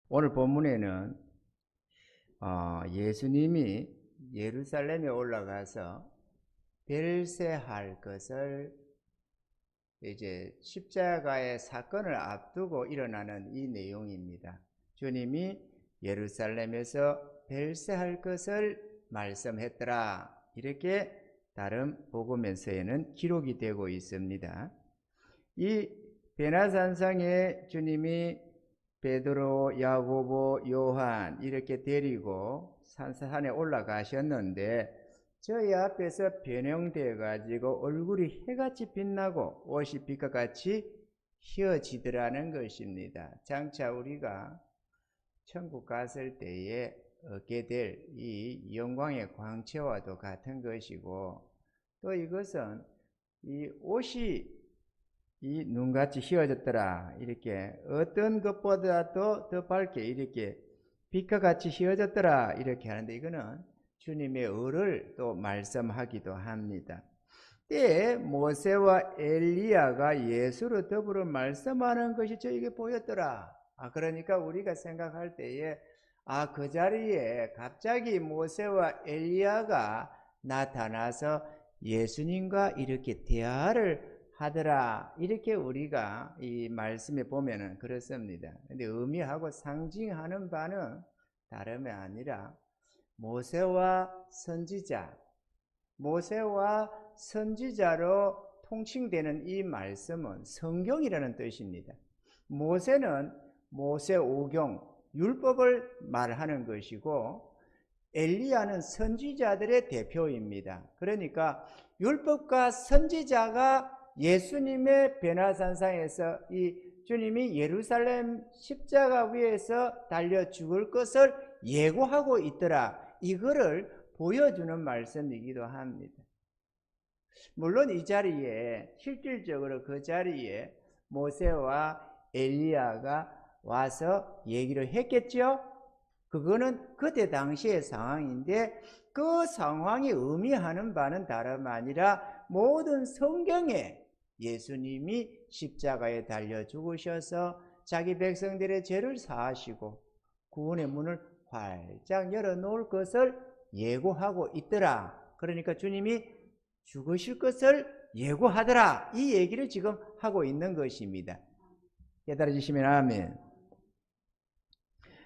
오늘 본문에는 예수님이 예루살렘에 올라가서 별세할 것을 이제 십자가의 사건을 앞두고 일어나는 이 내용입니다. 주님이 예루살렘에서 별세할 것을 말씀했더라. 이렇게 다른 복음에서에는 기록이 되고 있습니다. 이 베나산상에 주님이 베드로, 야고보, 요한 이렇게 데리고 산산에 올라가셨는데 저희 앞에서 변형되어 가지고 얼굴이 해같이 빛나고 옷이 빛과 같이 휘어지더라는 것입니다. 장차 우리가 천국 갔을 때에 얻게 될 이 영광의 광채와도 같은 것이고, 또 이것은 이 옷이 이 눈같이 휘어졌더라. 이렇게 어떤 것보다도 더 밝게 이렇게 빛과 같이 휘어졌더라. 이렇게 하는데 이거는 주님의 의를 또 말씀하기도 합니다. 때에 모세와 엘리야가 예수로 더불어 말씀하는 것이 저에게 보였더라. 그러니까 우리가 생각할 때에 그 자리에 갑자기 모세와 엘리야가 나타나서 예수님과 이렇게 대화를 하더라. 이렇게 우리가 이 말씀에 보면은 그렇습니다. 근데 의미하고 상징하는 바는 다름이 아니라 모세와 선지자로 통칭되는 이 말씀은 성경이라는 뜻입니다. 모세는 모세오경, 율법을 말하는 것이고, 엘리야는 선지자들의 대표입니다. 그러니까 율법과 선지자가 예수님의 베나산상에서 이 주님이 예루살렘 십자가 위에서 달려 죽을 것을 예고하고 있더라. 이거를 보여주는 말씀이기도 합니다. 물론 이 자리에 실질적으로 그 자리에 모세와 엘리야가 와서 얘기를 했겠죠. 그거는 그때 당시의 상황인데 그 상황이 의미하는 바는 다름 아니라 모든 성경에 예수님이 십자가에 달려 죽으셔서 자기 백성들의 죄를 사하시고 구원의 문을 활짝 열어놓을 것을 예고하고 있더라. 그러니까 주님이 죽으실 것을 예고하더라. 이 얘기를 지금 하고 있는 것입니다. 깨달아지시면 아멘.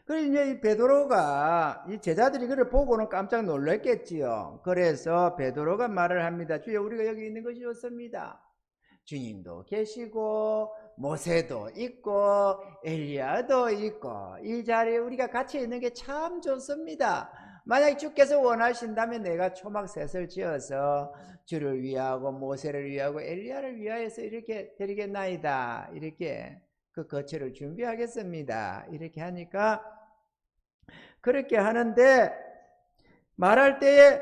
그래서 이제 이 베드로가 이 제자들이 그를 보고는 깜짝 놀랐겠지요. 그래서 베드로가 말을 합니다. 주여, 우리가 여기 있는 것이 좋습니다. 주님도 계시고 모세도 있고 엘리야도 있고 이 자리에 우리가 같이 있는 게 참 좋습니다. 만약 주께서 원하신다면 내가 초막셋을 지어서 주를 위하고 모세를 위하고 엘리야를 위하여서 이렇게 드리겠나이다. 이렇게 그 거처를 준비하겠습니다. 이렇게 하니까 그렇게 하는데 말할 때에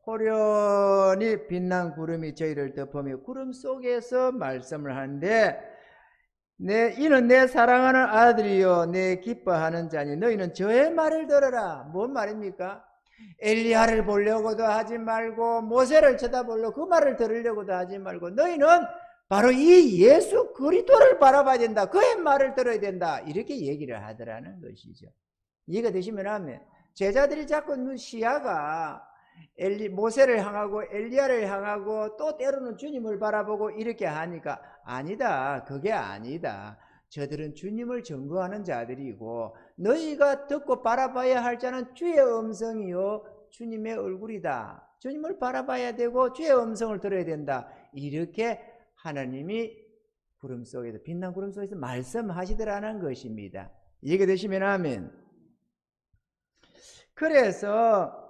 호련히 빛난 구름이 저희를 덮으며 구름 속에서 말씀을 하는데 이는 내 사랑하는 아들이요 내 기뻐하는 자니 너희는 저의 말을 들어라. 뭔 말입니까? 엘리야를 보려고도 하지 말고 모세를 쳐다보려고 그 말을 들으려고도 하지 말고 너희는 바로 이 예수 그리스도를 바라봐야 된다. 그의 말을 들어야 된다. 이렇게 얘기를 하더라는 것이죠. 이해가 되시면 하면 제자들이 자꾸 시야가 모세를 향하고 엘리야를 향하고 또 때로는 주님을 바라보고 이렇게 하니까 아니다. 그게 아니다. 저들은 주님을 증거하는 자들이고 너희가 듣고 바라봐야 할 자는 주의 음성이요 주님의 얼굴이다. 주님을 바라봐야 되고 주의 음성을 들어야 된다. 이렇게 하나님이 구름 속에서 빛난 구름 속에서 말씀하시더라는 것입니다. 이해가 되시면 아멘. 그래서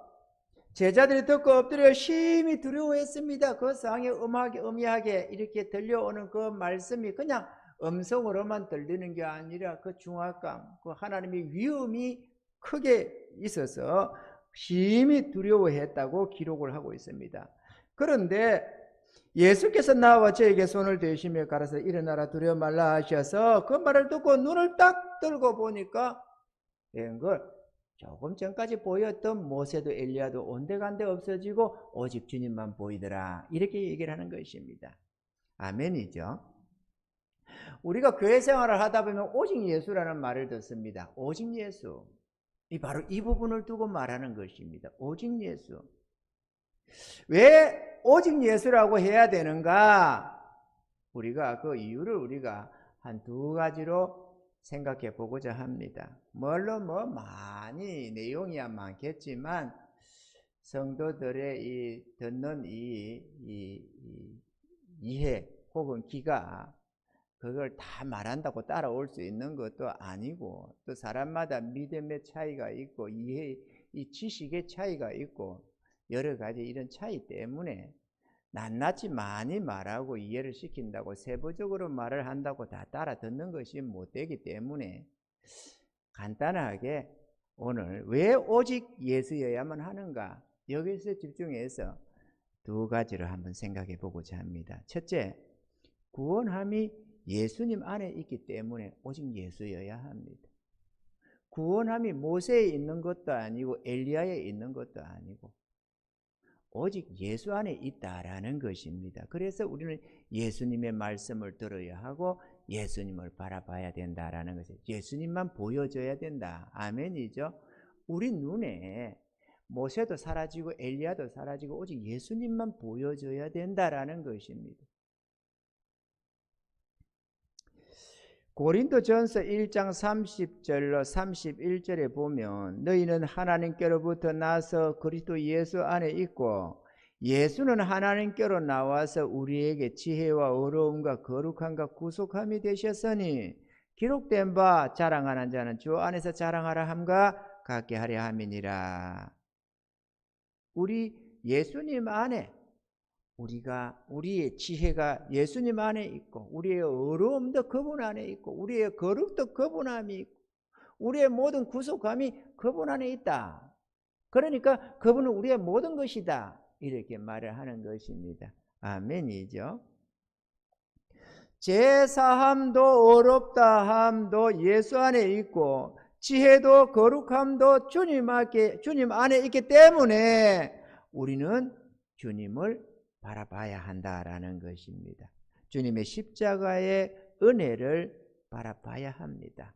제자들이 듣고 엎드려 심히 두려워했습니다. 그 상황에 음미하게 이렇게 들려오는 그 말씀이 그냥 음성으로만 들리는 게 아니라 그 중압감, 그 하나님의 위엄이 크게 있어서 심히 두려워했다고 기록을 하고 있습니다. 그런데 예수께서 나와 저에게 손을 대시며 가라사 일어나라 두려워 말라 하셔서 그 말을 듣고 눈을 딱 들고 보니까 된 걸 조금 전까지 보였던 모세도 엘리야도 온데간데 없어지고 오직 주님만 보이더라. 이렇게 얘기를 하는 것입니다. 아멘이죠. 우리가 교회 생활을 하다 보면 오직 예수라는 말을 듣습니다. 오직 예수. 바로 이 부분을 두고 말하는 것입니다. 오직 예수. 왜 오직 예수라고 해야 되는가? 우리가 그 이유를 우리가 한 두 가지로 생각해 보고자 합니다. 물론 많이 내용이야 많겠지만 성도들의 듣는 이해 혹은 귀가 그걸 다 말한다고 따라올 수 있는 것도 아니고, 또 사람마다 믿음의 차이가 있고 이 지식의 차이가 있고 여러 가지 이런 차이 때문에 낱낱이 많이 말하고 이해를 시킨다고 세부적으로 말을 한다고 다 따라 듣는 것이 못 되기 때문에 간단하게 오늘 왜 오직 예수여야만 하는가, 여기서 집중해서 두 가지를 한번 생각해 보고자 합니다. 첫째, 구원함이 예수님 안에 있기 때문에 오직 예수여야 합니다. 구원함이 모세에 있는 것도 아니고 엘리야에 있는 것도 아니고 오직 예수 안에 있다라는 것입니다. 그래서 우리는 예수님의 말씀을 들어야 하고 예수님을 바라봐야 된다라는 것이죠. 예수님만 보여줘야 된다. 아멘이죠. 우리 눈에 모세도 사라지고 엘리야도 사라지고 오직 예수님만 보여줘야 된다라는 것입니다. 고린도전서 1장 30절로 31절에 보면 너희는 하나님께로부터 나서 그리스도 예수 안에 있고 예수는 하나님께로 나와서 우리에게 지혜와 어려움과 거룩함과 구속함이 되셨으니 기록된 바 자랑하는 자는 주 안에서 자랑하라 함과 같게 하려 함이니라. 우리 예수님 안에 우리의 지혜가 예수님 안에 있고 우리의 어려움도 그분 안에 있고 우리의 거룩도 그분 안에 있고 우리의 모든 구속함이 그분 안에 있다. 그러니까 그분은 우리의 모든 것이다. 이렇게 말을 하는 것입니다. 아멘이죠. 제사함도 어렵다함도 예수 안에 있고 지혜도 거룩함도 주님 안에 있기 때문에 우리는 주님을 바라봐야 한다라는 것입니다. 주님의 십자가의 은혜를 바라봐야 합니다.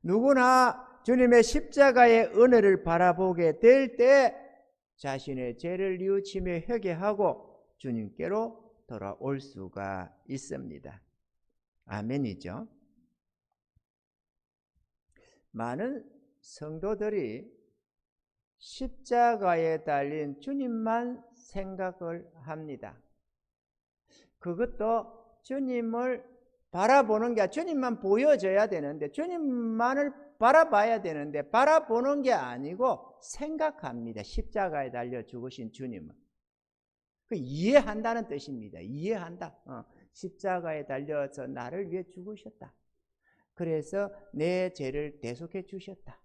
누구나 주님의 십자가의 은혜를 바라보게 될 때 자신의 죄를 뉘우치며 회개하고 주님께로 돌아올 수가 있습니다. 아멘이죠. 많은 성도들이 십자가에 달린 주님만 생각을 합니다. 그것도 주님을 바라보는 게 주님만 보여줘야 되는데 주님만을 바라봐야 되는데 바라보는 게 아니고 생각합니다. 십자가에 달려 죽으신 주님을 이해한다는 뜻입니다. 이해한다. 십자가에 달려서 나를 위해 죽으셨다. 그래서 내 죄를 대속해 주셨다.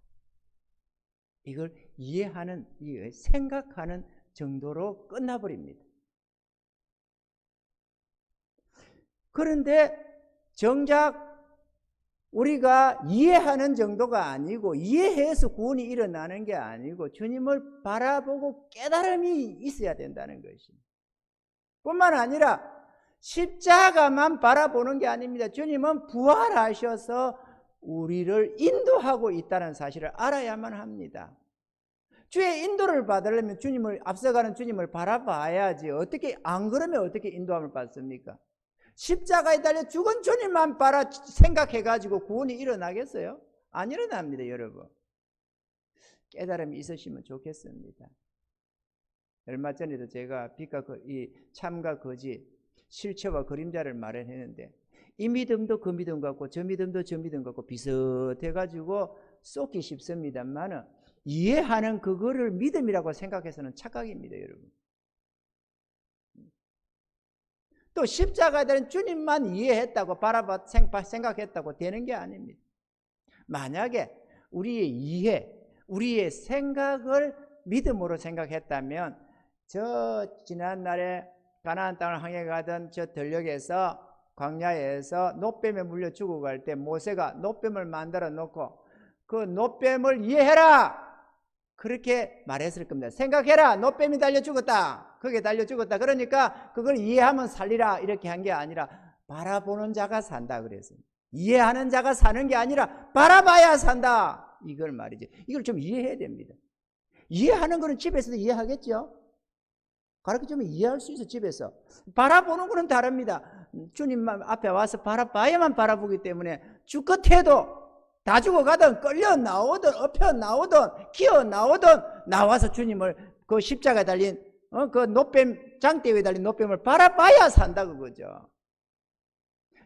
이걸 이해하는, 생각하는 정도로 끝나버립니다. 그런데 정작 우리가 이해하는 정도가 아니고 이해해서 구원이 일어나는 게 아니고 주님을 바라보고 깨달음이 있어야 된다는 것입니다. 뿐만 아니라 십자가만 바라보는 게 아닙니다. 주님은 부활하셔서 우리를 인도하고 있다는 사실을 알아야만 합니다. 주의 인도를 받으려면 앞서가는 주님을 바라봐야지. 어떻게 안 그러면 어떻게 인도함을 받습니까? 십자가에 달려 죽은 주님만 생각해가지고 구원이 일어나겠어요? 안 일어납니다, 여러분. 깨달음이 있으시면 좋겠습니다. 얼마 전에도 제가 빛과 참과 거짓, 실체와 그림자를 말했는데 이 믿음도 그 믿음 같고 저 믿음도 저 믿음 같고 비슷해가지고 쏟기 쉽습니다만 이해하는 그거를 믿음이라고 생각해서는 착각입니다, 여러분. 또 십자가에 대한 주님만 이해했다고 생각했다고 되는 게 아닙니다. 만약에 우리의 이해, 우리의 생각을 믿음으로 생각했다면 지난날에 가나안 땅을 항해 가던 저 들녘에서 광야에서 놋뱀에 물려 죽어갈 때 모세가 놋뱀을 만들어 놓고 그 놋뱀을 이해해라! 그렇게 말했을 겁니다. 생각해라! 놋뱀이 달려 죽었다. 거기에 달려 죽었다. 그러니까 그걸 이해하면 살리라. 이렇게 한 게 아니라 바라보는 자가 산다 그랬습니다. 이해하는 자가 사는 게 아니라 바라봐야 산다. 이걸 말이지. 이걸 좀 이해해야 됩니다. 이해하는 거는 집에서도 이해하겠죠? 가르쳐주면 이해할 수 있어, 집에서. 바라보는 거는 다릅니다. 주님 앞에 와서 바라봐야만 바라보기 때문에 주끝에도 다 죽어가든 끌려 나오든 엎혀 나오든 기어 나오든 나와서 주님을 그 십자가에 달린 그 노뱀 장대 위에 달린 노뱀을 바라봐야 산다 그거죠.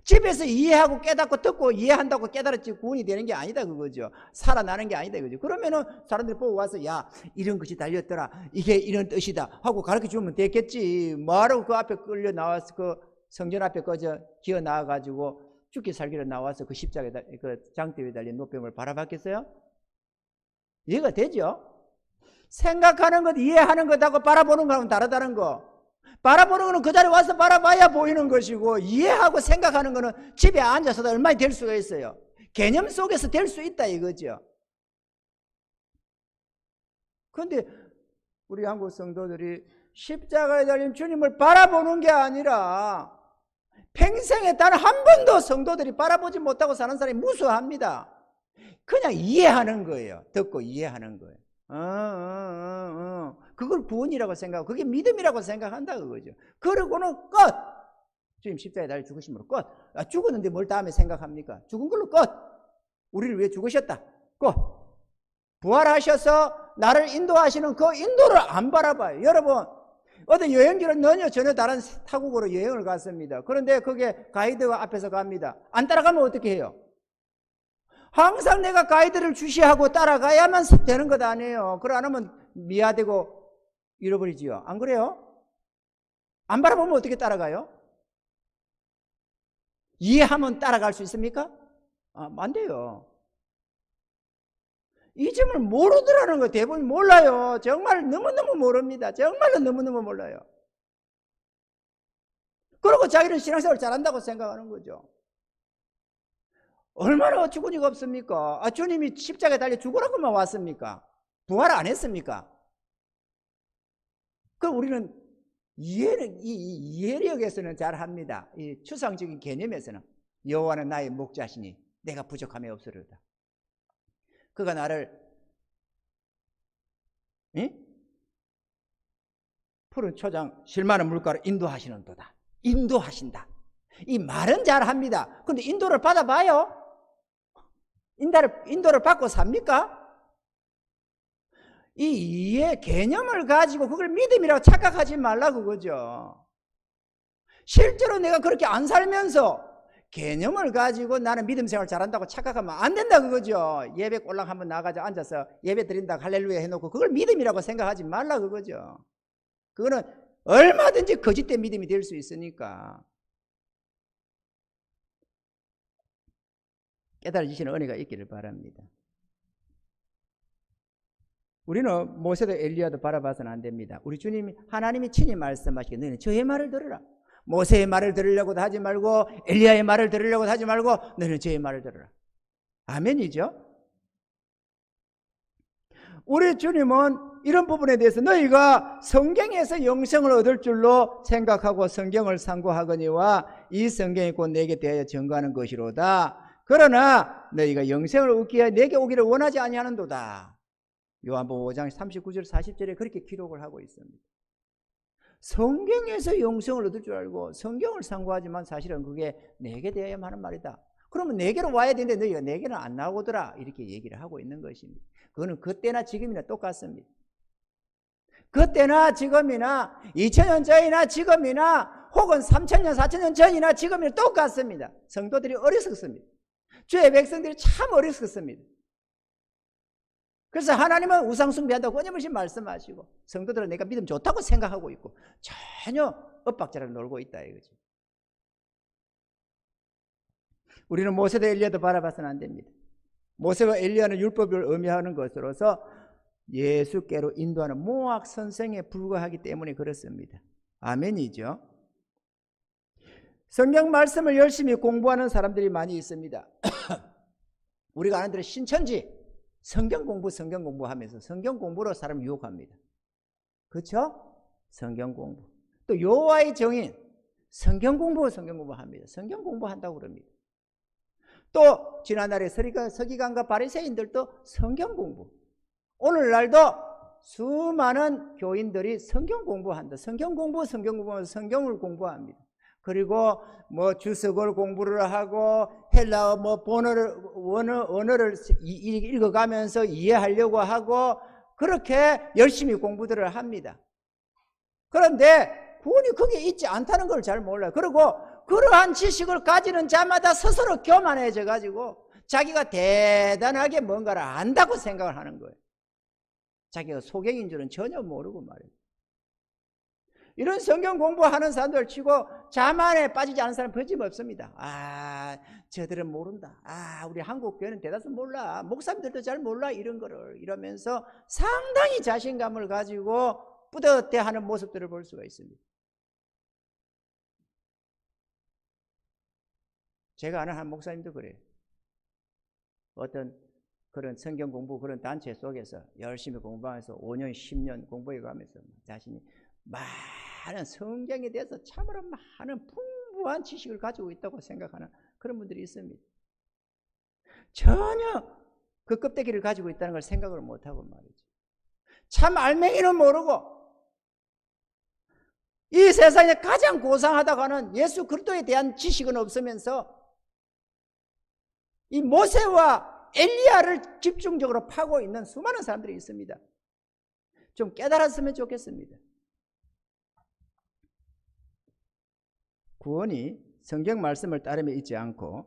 집에서 이해하고 깨닫고 듣고 이해한다고 깨달았지 구원이 되는 게 아니다 그거죠. 살아나는 게 아니다 그거죠. 그러면은 사람들이 보고 와서 야 이런 것이 달렸더라 이게 이런 뜻이다 하고 가르쳐주면 됐겠지. 뭐하러 그 앞에 끌려 나와서 그 성전 앞에 거저 기어 나와가지고 죽기 살기로 나와서 그 십자가에 그 장대 위에 달린 노뱀을 바라봤겠어요? 이해가 되죠? 생각하는 것 이해하는 것하고 바라보는 거하고는 다르다는 거. 바라보는 거는 그 자리에 와서 바라봐야 보이는 것이고 이해하고 생각하는 거는 집에 앉아서도 얼마나 될 수가 있어요. 개념 속에서 될 수 있다 이거죠. 그런데 우리 한국 성도들이 십자가에 달린 주님을 바라보는 게 아니라 평생에 단 한 번도 성도들이 바라보지 못하고 사는 사람이 무수합니다. 그냥 이해하는 거예요. 듣고 이해하는 거예요. 그걸 구원이라고 생각하고 그게 믿음이라고 생각한다 그거죠. 그러고는 끝. 주님 십자가에 달려 죽으심으로 끝. 죽었는데 뭘 다음에 생각합니까? 죽은 걸로 끝. 우리를 위해 죽으셨다. 끝. 부활하셔서 나를 인도하시는 그 인도를 안 바라봐요. 여러분 어떤 여행지는 전혀 다른 타국으로 여행을 갔습니다. 그런데 그게 가이드가 앞에서 갑니다. 안 따라가면 어떻게 해요? 항상 내가 가이드를 주시하고 따라가야만 되는 것 아니에요. 그러 안 하면 미화되고 잃어버리지요. 안 그래요? 안 바라보면 어떻게 따라가요? 이해하면 따라갈 수 있습니까? 안 돼요. 이 점을 모르더라는 거 대부분 몰라요. 정말 너무너무 모릅니다. 정말로 너무너무 몰라요. 그리고 자기는 신앙생활 잘한다고 생각하는 거죠. 얼마나 어처구니가 없습니까? 주님이 십자가에 달려 죽으라고만 왔습니까? 부활 안 했습니까? 그럼 우리는 이해력에서는 잘합니다. 이 추상적인 개념에서는 여호와는 나의 목자시니 내가 부족함이 없으리로다. 그가 나를 푸른 초장 실만한 물가로 인도하시는도다. 인도하신다. 이 말은 잘합니다. 그런데 인도를 받아봐요? 인도를 받고 삽니까? 이 이해 개념을 가지고 그걸 믿음이라고 착각하지 말라 그거죠. 실제로 내가 그렇게 안 살면서 개념을 가지고 나는 믿음 생활 잘한다고 착각하면 안 된다 그거죠. 예배 꼴랑 한번 나가서 앉아서 예배 드린다 할렐루야 해놓고 그걸 믿음이라고 생각하지 말라 그거죠. 그거는 얼마든지 거짓된 믿음이 될 수 있으니까. 깨달아지시는 은혜가 있기를 바랍니다. 우리는 모세도 엘리야도 바라봐서는 안 됩니다. 우리 주님이 하나님이 친히 말씀하시기에 너희는 저의 말을 들으라. 모세의 말을 들으려고도 하지 말고 엘리야의 말을 들으려고도 하지 말고 너희는 저의 말을 들으라. 아멘이죠? 우리 주님은 이런 부분에 대해서 너희가 성경에서 영생을 얻을 줄로 생각하고 성경을 상고하거니와 이 성경이 곧 내게 대하여 증거하는 것이로다. 그러나 너희가 영생을 얻기 위하여 내게 오기를 원하지 아니하는도다. 요한복음 5장 39절 40절에 그렇게 기록을 하고 있습니다. 성경에서 영생을 얻을 줄 알고 성경을 상고하지만 사실은 그게 내게 대하여 하는 말이다. 그러면 내게로 와야 되는데 너희가 내게는 안 나오더라. 이렇게 얘기를 하고 있는 것입니다. 그거는 그때나 지금이나 똑같습니다. 그때나 지금이나 2000년 전이나 지금이나 혹은 3000년 4000년 전이나 지금이나 똑같습니다. 성도들이 어리석습니다. 주의 백성들이 참 어리석습니다. 그래서 하나님은 우상 숭배한다고 끊임없이 말씀하시고 성도들은 내가 믿음 좋다고 생각하고 있고 전혀 엇박자를 놀고 있다 이거죠. 우리는 모세도 엘리야도 바라봐서는 안 됩니다. 모세와 엘리야는 율법을 의미하는 것으로서 예수께로 인도하는 모학 선생에 불과하기 때문에 그렇습니다. 아멘이죠. 성경 말씀을 열심히 공부하는 사람들이 많이 있습니다. 우리가 아는 대로 신천지 성경 공부하면서 성경 공부로 사람을 유혹합니다. 그렇죠? 성경 공부. 또 여호와의 정인 성경 공부합니다. 성경 공부한다고 그럽니다. 또 지난날에 서기관과 바리새인들도 성경 공부. 오늘날도 수많은 교인들이 성경 공부한다. 성경 공부하면서 성경을 공부합니다. 그리고 뭐 주석을 공부를 하고 헬라어 뭐 언어를 읽어가면서 이해하려고 하고 그렇게 열심히 공부들을 합니다. 그런데 구원이 거기에 있지 않다는 걸 잘 몰라요. 그리고 그러한 지식을 가지는 자마다 스스로 교만해져 가지고 자기가 대단하게 뭔가를 안다고 생각을 하는 거예요. 자기가 소경인 줄은 전혀 모르고 말이에요. 이런 성경 공부하는 사람들 치고 자만에 빠지지 않은 사람 거짓없습니다. 저들은 모른다. 우리 한국 교회는 대다수 몰라. 목사님들도 잘 몰라 이런 거를 이러면서 상당히 자신감을 가지고 뿌듯해하는 모습들을 볼 수가 있습니다. 제가 아는 한 목사님도 그래요. 어떤 그런 성경 공부 그런 단체 속에서 열심히 공부하면서 5년 10년 공부해 가면서 자신이 많은 성경에 대해서 참으로 많은 풍부한 지식을 가지고 있다고 생각하는 그런 분들이 있습니다. 전혀 그 껍데기를 가지고 있다는 걸 생각을 못하고 말이죠. 참 알맹이는 모르고 이 세상에 가장 고상하다고 하는 예수 그리스도에 대한 지식은 없으면서 이 모세와 엘리야를 집중적으로 파고 있는 수많은 사람들이 있습니다. 좀 깨달았으면 좋겠습니다. 구원이 성경 말씀을 따르며 있지 않고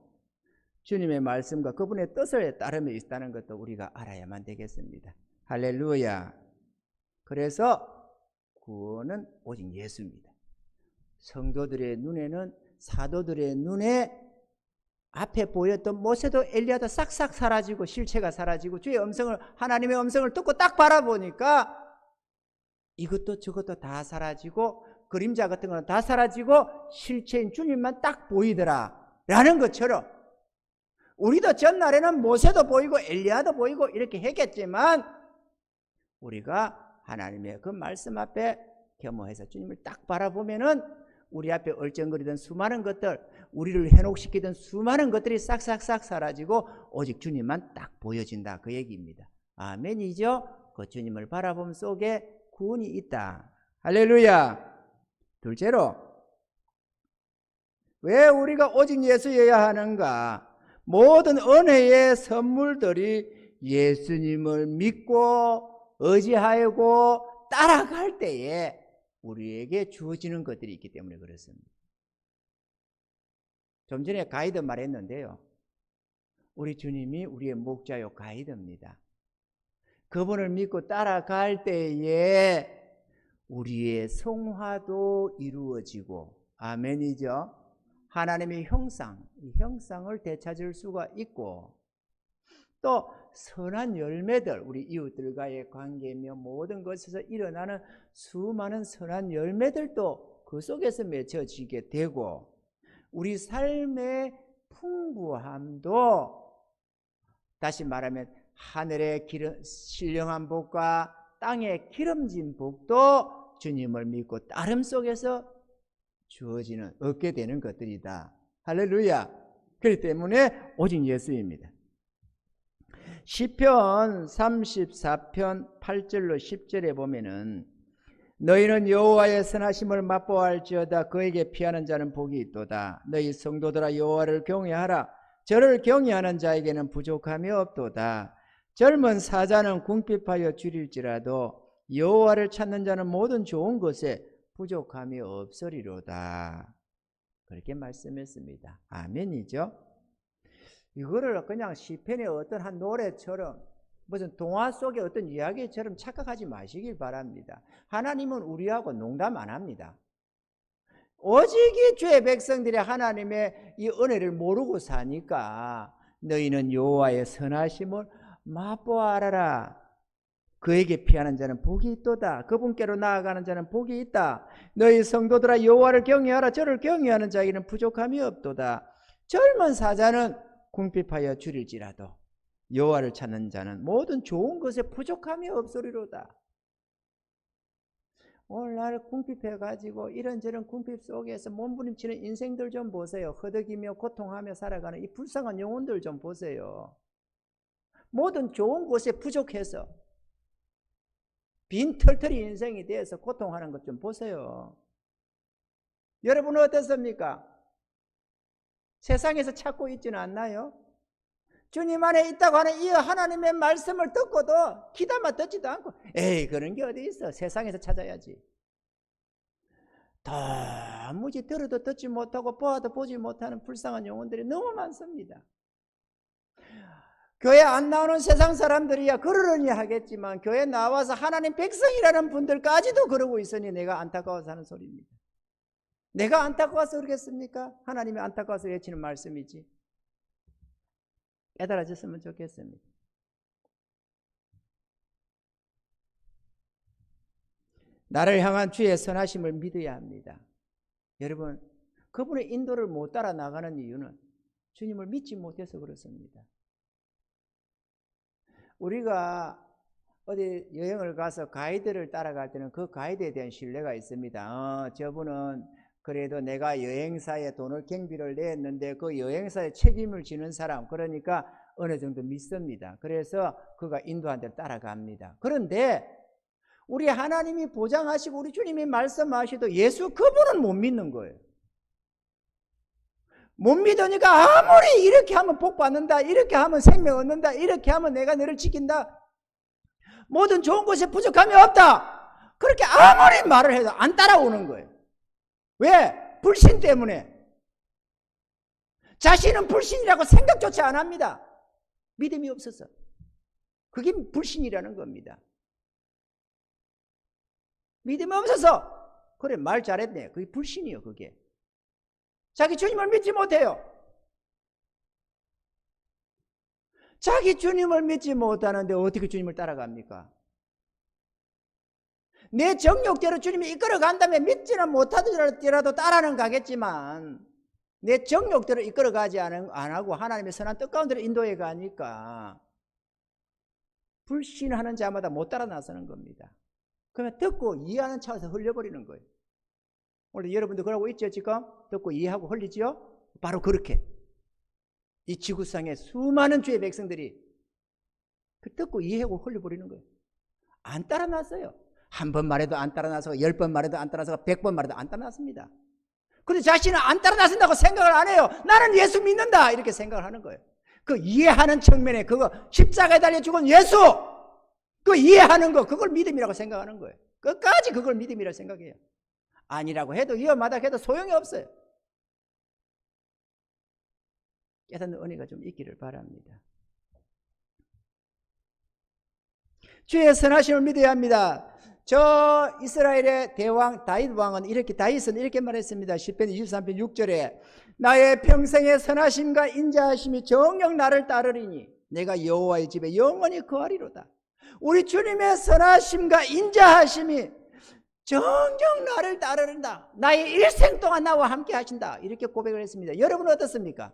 주님의 말씀과 그분의 뜻을 따르며 있다는 것도 우리가 알아야만 되겠습니다. 할렐루야. 그래서 구원은 오직 예수입니다. 성도들의 눈에는 사도들의 눈에 앞에 보였던 모세도 엘리야도 싹싹 사라지고 실체가 사라지고 주의 음성을 하나님의 음성을 듣고 딱 바라보니까 이것도 저것도 다 사라지고 그림자 같은 거는 다 사라지고 실체인 주님만 딱 보이더라 라는 것처럼 우리도 전날에는 모세도 보이고 엘리야도 보이고 이렇게 했겠지만 우리가 하나님의 그 말씀 앞에 겸허해서 주님을 딱 바라보면은 우리 앞에 얼쩡거리던 수많은 것들, 우리를 현혹시키던 수많은 것들이 싹싹싹 사라지고 오직 주님만 딱 보여진다 그 얘기입니다. 아멘이죠? 그 주님을 바라봄 속에 구원이 있다. 할렐루야. 둘째로 왜 우리가 오직 예수여야 하는가? 모든 은혜의 선물들이 예수님을 믿고 의지하고 따라갈 때에 우리에게 주어지는 것들이 있기 때문에 그렇습니다. 좀 전에 가이드 말했는데요. 우리 주님이 우리의 목자요 가이드입니다. 그분을 믿고 따라갈 때에 우리의 성화도 이루어지고 아멘이죠. 하나님의 형상, 이 형상을 되찾을 수가 있고 또 선한 열매들, 우리 이웃들과의 관계며 모든 것에서 일어나는 수많은 선한 열매들도 그 속에서 맺혀지게 되고 우리 삶의 풍부함도 다시 말하면 하늘의 신령한 복과 땅의 기름진 복도 주님을 믿고 따름 속에서 주어지는 얻게 되는 것들이다. 할렐루야. 그렇기 때문에 오직 예수입니다. 시편 34편 8절로 10절에 보면은 너희는 여호와의 선하심을 맛보아할지어다. 그에게 피하는 자는 복이 있도다. 너희 성도들아 여호와를 경외하라. 저를 경외하는 자에게는 부족함이 없도다. 젊은 사자는 궁핍하여 줄일지라도 여호와를 찾는 자는 모든 좋은 것에 부족함이 없으리로다. 그렇게 말씀했습니다. 아멘이죠. 이거를 그냥 시편의 어떤 한 노래처럼 무슨 동화 속의 어떤 이야기처럼 착각하지 마시길 바랍니다. 하나님은 우리하고 농담 안 합니다. 오직 이 주의 백성들이 하나님의 이 은혜를 모르고 사니까 너희는 여호와의 선하심을 맛보아 알아라. 그에게 피하는 자는 복이 있도다. 그분께로 나아가는 자는 복이 있다. 너희 성도들아 여호와를 경외하라. 저를 경외하는 자에게는 부족함이 없도다. 젊은 사자는 궁핍하여 줄일지라도 여호와를 찾는 자는 모든 좋은 것에 부족함이 없으리로다. 오늘날 궁핍해가지고 이런저런 궁핍 속에서 몸부림치는 인생들 좀 보세요. 허덕이며 고통하며 살아가는 이 불쌍한 영혼들 좀 보세요. 모든 좋은 곳에 부족해서 빈 털털이 인생이 되어서 고통하는 것 좀 보세요. 여러분은 어떻습니까? 세상에서 찾고 있지는 않나요? 주님 안에 있다고 하는 이 하나님의 말씀을 듣고도 귀담아 듣지도 않고 에이 그런 게 어디 있어. 세상에서 찾아야지. 도무지 들어도 듣지 못하고 보아도 보지 못하는 불쌍한 영혼들이 너무 많습니다. 교회 안 나오는 세상 사람들이야 그러려니 하겠지만 교회 나와서 하나님 백성이라는 분들까지도 그러고 있으니 내가 안타까워서 하는 소리입니다. 내가 안타까워서 그러겠습니까? 하나님이 안타까워서 외치는 말씀이지. 깨달아졌으면 좋겠습니다. 나를 향한 주의 선하심을 믿어야 합니다. 여러분, 그분의 인도를 못 따라 나가는 이유는 주님을 믿지 못해서 그렇습니다. 우리가 어디 여행을 가서 가이드를 따라갈 때는 그 가이드에 대한 신뢰가 있습니다. 저분은 그래도 내가 여행사에 돈을 경비를 냈는데 그 여행사에 책임을 지는 사람, 그러니까 어느 정도 믿습니다. 그래서 그가 인도한 대로 따라갑니다. 그런데 우리 하나님이 보장하시고 우리 주님이 말씀하시도 예수 그분은 못 믿는 거예요. 못 믿으니까 아무리 이렇게 하면 복 받는다, 이렇게 하면 생명 얻는다, 이렇게 하면 내가 너를 지킨다, 모든 좋은 것에 부족함이 없다, 그렇게 아무리 말을 해도 안 따라오는 거예요. 왜? 불신 때문에. 자신은 불신이라고 생각조차 안 합니다. 믿음이 없어서. 그게 불신이라는 겁니다. 믿음이 없어서. 그래, 말 잘했네. 그게 불신이요, 그게. 자기 주님을 믿지 못해요. 자기 주님을 믿지 못하는데 어떻게 주님을 따라갑니까? 내 정욕대로 주님이 이끌어간다면 믿지는 못하더라도 따라는 가겠지만 내 정욕대로 이끌어가지 안 하고 하나님의 선한 뜻 가운데로 인도해 가니까 불신하는 자마다 못 따라 나서는 겁니다. 그러면 듣고 이해하는 차에서 흘려버리는 거예요. 오늘 여러분도 그러고 있죠, 지금? 듣고 이해하고 흘리죠? 바로 그렇게 이 지구상에 수많은 주의 백성들이 그 듣고 이해하고 흘려버리는 거예요. 안 따라 났어요. 한 번 말해도 안 따라 나서고 10번 말해도 안 따라 나서고 100번 말해도 안 따라 났습니다. 그런데 자신은 안 따라 나선다고 생각을 안 해요. 나는 예수 믿는다 이렇게 생각을 하는 거예요. 그 이해하는 측면에 그거 십자가에 달려 죽은 예수 그 이해하는 거 그걸 믿음이라고 생각하는 거예요. 끝까지 그걸 믿음이라고 생각해요. 아니라고 해도 위험하다 해도 소용이 없어요. 깨닫는 은혜가 좀 있기를 바랍니다. 주의 선하심을 믿어야 합니다. 저 이스라엘의 대왕 다윗 왕은 다윗은 이렇게 말했습니다. 시편 23편 6절에 나의 평생의 선하심과 인자하심이 정녕 나를 따르리니 내가 여호와의 집에 영원히 거하리로다. 우리 주님의 선하심과 인자하심이 정녕 나를 따르는다. 나의 일생 동안 나와 함께 하신다. 이렇게 고백을 했습니다. 여러분은 어떻습니까?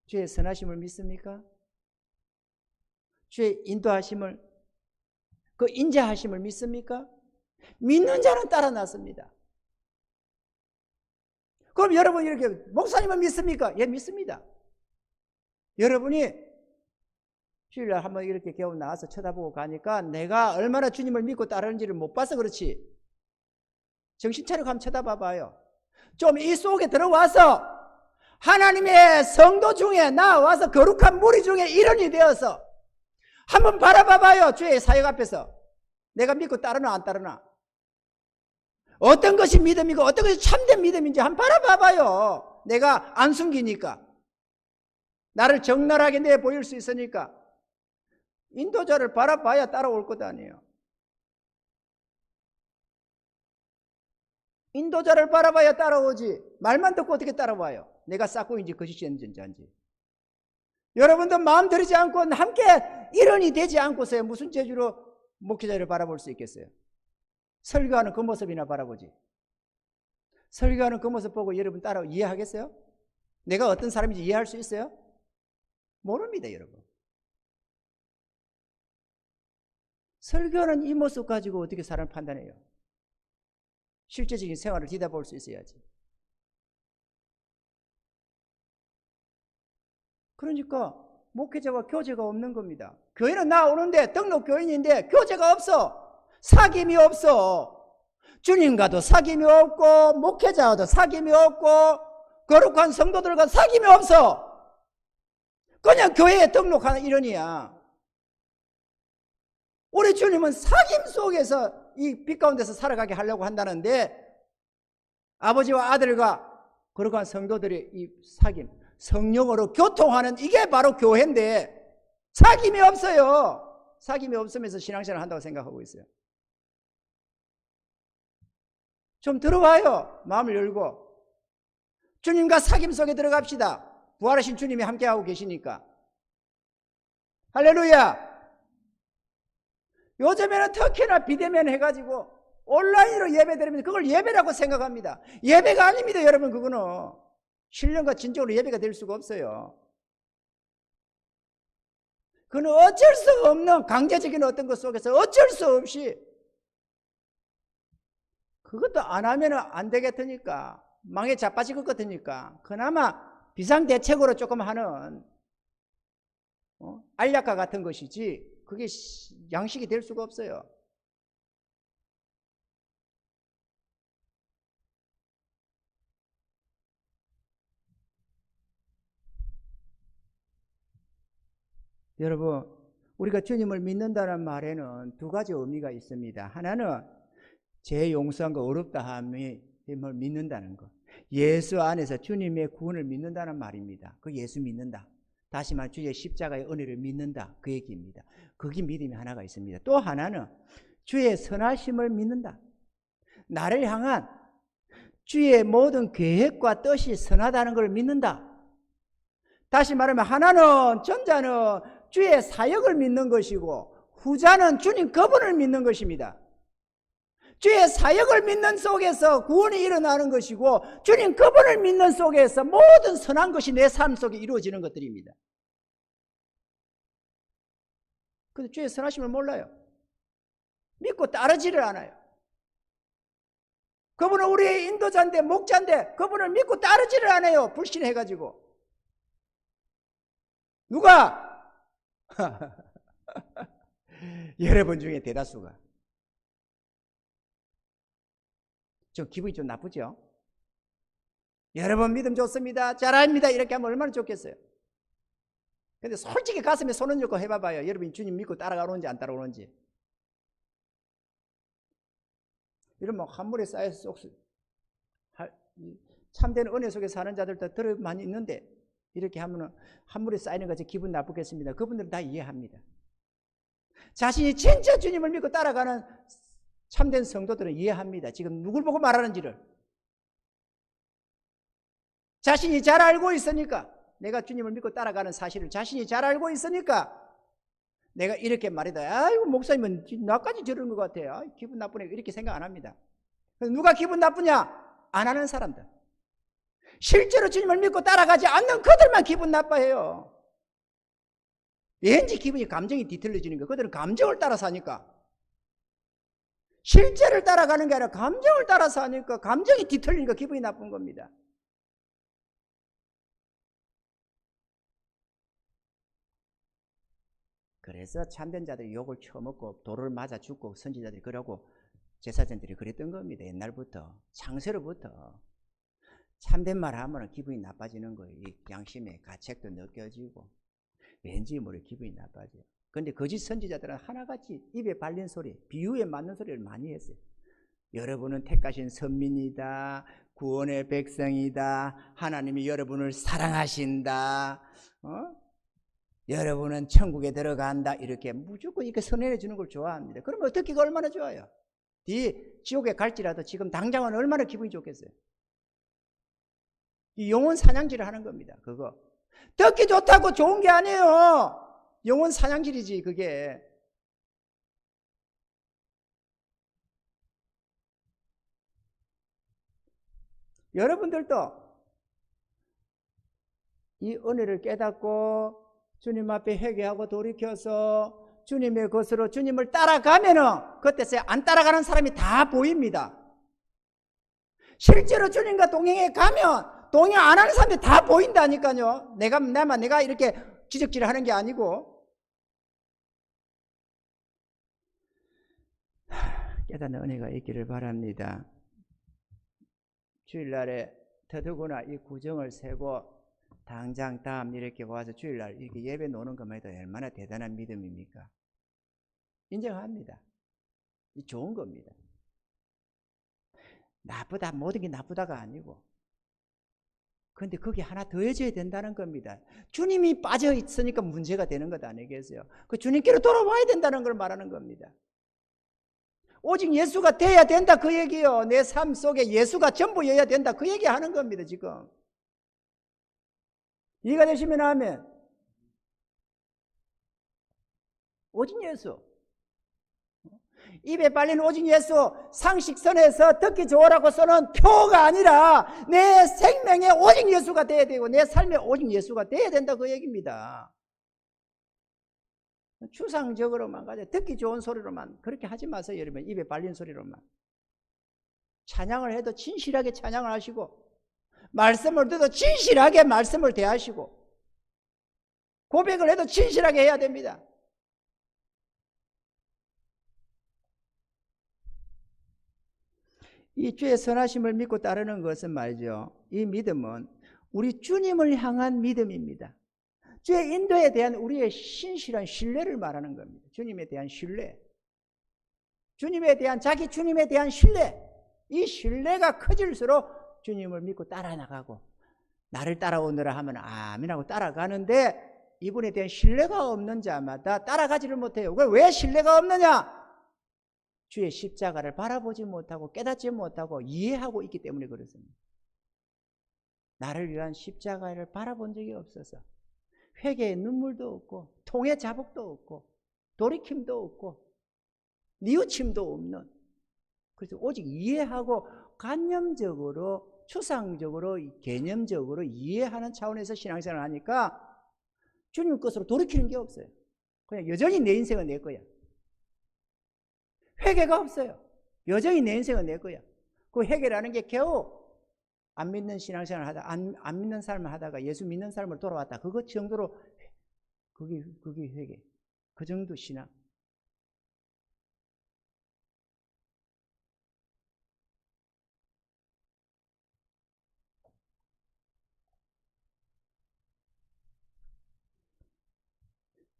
주의 선하심을 믿습니까? 주의 인도하심을 그 인자하심을 믿습니까? 믿는 자는 따라 나섭니다. 그럼 여러분 이렇게 목사님은 믿습니까? 예, 믿습니다. 여러분이 주일날 한번 이렇게 겨우 나와서 쳐다보고 가니까 내가 얼마나 주님을 믿고 따르는지를 못 봐서 그렇지. 정신 차리고 한번 쳐다봐봐요. 좀 이 속에 들어와서 하나님의 성도 중에 나와서 거룩한 무리 중에 일원이 되어서 한번 바라봐봐요. 주의 사역 앞에서 내가 믿고 따르나 안 따르나, 어떤 것이 믿음이고 어떤 것이 참된 믿음인지 한번 바라봐봐요. 내가 안 숨기니까, 나를 적나라하게 내보일 수 있으니까. 인도자를 바라봐야 따라올 것 아니에요. 인도자를 바라봐야 따라오지 말만 듣고 어떻게 따라와요? 내가 싹고인지 거짓인지. 여러분도 마음 들이지 않고 함께 일원이 되지 않고서야 무슨 재주로 목회자를 바라볼 수 있겠어요? 설교하는 그 모습이나 바라보지. 설교하는 그 모습 보고 여러분 따라 이해하겠어요? 내가 어떤 사람인지 이해할 수 있어요? 모릅니다, 여러분. 설교는 이 모습 가지고 어떻게 사람을 판단해요? 실제적인 생활을 뒤다볼 수 있어야지. 그러니까 목회자와 교제가 없는 겁니다. 교회는 나오는데 등록 교인인데 교제가 없어. 사귐이 없어. 주님과도 사귐이 없고 목회자와도 사귐이 없고 거룩한 성도들과 사귐이 없어. 그냥 교회에 등록하는 일원이야. 우리 주님은 사귐 속에서 이 빛 가운데서 살아가게 하려고 한다는데 아버지와 아들과 거룩한 성도들의 이 사귐, 성령으로 교통하는 이게 바로 교회인데 사귐이 없어요. 사귐이 없으면서 신앙생활을 한다고 생각하고 있어요. 좀 들어와요. 마음을 열고 주님과 사귐 속에 들어갑시다. 부활하신 주님이 함께하고 계시니까. 할렐루야. 요즘에는 특히나 비대면 해가지고 온라인으로 예배드리면 그걸 예배라고 생각합니다. 예배가 아닙니다. 여러분, 그거는 신령과 진정으로 예배가 될 수가 없어요. 그건 어쩔 수 없는 강제적인 어떤 것 속에서 어쩔 수 없이 그것도 안 하면 안 되겠으니까 망에 자빠질 것 같으니까 그나마 비상대책으로 조금 하는 알약과 같은 것이지 그게 양식이 될 수가 없어요. 여러분, 우리가 주님을 믿는다는 말에는 두 가지 의미가 있습니다. 하나는 죄 용서함과 어렵다함을 믿는다는 것. 예수 안에서 주님의 구원을 믿는다는 말입니다. 그 예수 믿는다. 다시 말해 주의 십자가의 은혜를 믿는다. 그 얘기입니다. 그게 믿음이 하나가 있습니다. 또 하나는 주의 선하심을 믿는다. 나를 향한 주의 모든 계획과 뜻이 선하다는 걸 믿는다. 다시 말하면 하나는 전자는 주의 사역을 믿는 것이고 후자는 주님 그분을 믿는 것입니다. 주의 사역을 믿는 속에서 구원이 일어나는 것이고 주님 그분을 믿는 속에서 모든 선한 것이 내 삶 속에 이루어지는 것들입니다. 근데 주의 선하심을 몰라요. 믿고 따르지를 않아요. 그분은 우리의 인도자인데 목자인데 그분을 믿고 따르지를 않아요. 불신해가지고. 누가? 여러분 중에 대다수가. 좀 기분이 좀 나쁘죠? 여러분 믿음 좋습니다. 잘합니다. 이렇게 하면 얼마나 좋겠어요. 근데 솔직히 가슴에 손 얹고 해봐봐요. 여러분이 주님 믿고 따라가는지 안 따라오는지. 이러면 한물에 쌓여서 참된 은혜 속에 사는 자들도 더 많이 있는데 이렇게 하면 한물에 쌓이는 것이 기분 나쁘겠습니다. 그분들은 다 이해합니다. 자신이 진짜 주님을 믿고 따라가는 참된 성도들은 이해합니다. 지금 누굴 보고 말하는지를. 자신이 잘 알고 있으니까 내가 주님을 믿고 따라가는 사실을 자신이 잘 알고 있으니까 내가 이렇게 말이다. 아이고 목사님은 나까지 저러는 것 같아요. 기분 나쁘네. 이렇게 생각 안 합니다. 누가 기분 나쁘냐? 안 하는 사람들. 실제로 주님을 믿고 따라가지 않는 그들만 기분 나빠해요. 왠지 기분이 감정이 뒤틀려지는 거예요. 그들은 감정을 따라서 하니까. 실제를 따라가는 게 아니라 감정을 따라서 하니까 감정이 뒤틀리니까 기분이 나쁜 겁니다. 그래서 참된 자들이 욕을 쳐먹고 돌을 맞아 죽고 선지자들이 그러고 제사장들이 그랬던 겁니다. 옛날부터 창세로부터 참된 말 하면 기분이 나빠지는 거예요. 이 양심의 가책도 느껴지고 왠지 모르게 기분이 나빠져요. 그런데 거짓 선지자들은 하나같이 입에 발린 소리, 비유에 맞는 소리를 많이 했어요. 여러분은 택하신 선민이다. 구원의 백성이다. 하나님이 여러분을 사랑하신다. 여러분은 천국에 들어간다. 이렇게 무조건 이렇게 선언해 주는 걸 좋아합니다. 그러면 듣기가 얼마나 좋아요. 지옥에 갈지라도 지금 당장은 얼마나 기분이 좋겠어요. 이 영혼 사냥질을 하는 겁니다. 그거 듣기 좋다고 좋은 게 아니에요. 영혼 사냥질이지 그게. 여러분들도 이 은혜를 깨닫고 주님 앞에 회개하고 돌이켜서 주님의 것으로 주님을 따라가면은 그때서야 안 따라가는 사람이 다 보입니다. 실제로 주님과 동행해 가면 동행 안 하는 사람이 다 보인다니까요. 내가 이렇게 지적질을 하는 게 아니고. 깨닫는 은혜가 있기를 바랍니다. 주일날에 더더구나 이 구정을 세고 당장 다음 이렇게 와서 주일날 이렇게 예배 노는 것만 해도 얼마나 대단한 믿음입니까? 인정합니다. 이 좋은 겁니다. 나쁘다, 모든 게 나쁘다가 아니고. 그런데 그게 하나 더해져야 된다는 겁니다. 주님이 빠져 있으니까 문제가 되는 것 아니겠어요? 그 주님께로 돌아와야 된다는 걸 말하는 겁니다. 오직 예수가 돼야 된다 그 얘기요. 내 삶 속에 예수가 전부여야 된다 그 얘기 하는 겁니다. 지금 이해가 되시면 아멘. 오직 예수. 입에 발린 오직 예수, 상식선에서 듣기 좋으라고 써는 표가 아니라 내 생명에 오직 예수가 돼야 되고 내 삶에 오직 예수가 돼야 된다 그 얘기입니다. 추상적으로만 가져 듣기 좋은 소리로만 그렇게 하지 마세요. 여러분 입에 발린 소리로만. 찬양을 해도 진실하게 찬양을 하시고 말씀을 듣도 진실하게 말씀을 대하시고 고백을 해도 진실하게 해야 됩니다. 이 주의 선하심을 믿고 따르는 것은 말이죠. 이 믿음은 우리 주님을 향한 믿음입니다. 주의 인도에 대한 우리의 신실한 신뢰를 말하는 겁니다. 주님에 대한 신뢰. 주님에 대한 자기 주님에 대한 신뢰. 이 신뢰가 커질수록 주님을 믿고 따라나가고 나를 따라오느라 하면 아멘하고 따라가는데 이분에 대한 신뢰가 없는 자마다 따라가지를 못해요. 왜 신뢰가 없느냐? 주의 십자가를 바라보지 못하고 깨닫지 못하고 이해하고 있기 때문에 그렇습니다. 나를 위한 십자가를 바라본 적이 없어서 회개의 눈물도 없고 통의 자복도 없고 돌이킴도 없고 뉘우침도 없는, 그래서 오직 이해하고 관념적으로 추상적으로 개념적으로 이해하는 차원에서 신앙생활을 하니까 주님 것으로 돌이키는 게 없어요. 그냥 여전히 내 인생은 내 거야. 회개가 없어요. 여전히 내 인생은 내 거야. 그 회개라는 게 겨우 안 믿는 신앙생활을 하다, 안 믿는 삶을 하다가 예수 믿는 삶을 돌아왔다. 그것 정도로 그게 회개. 그 정도 신앙.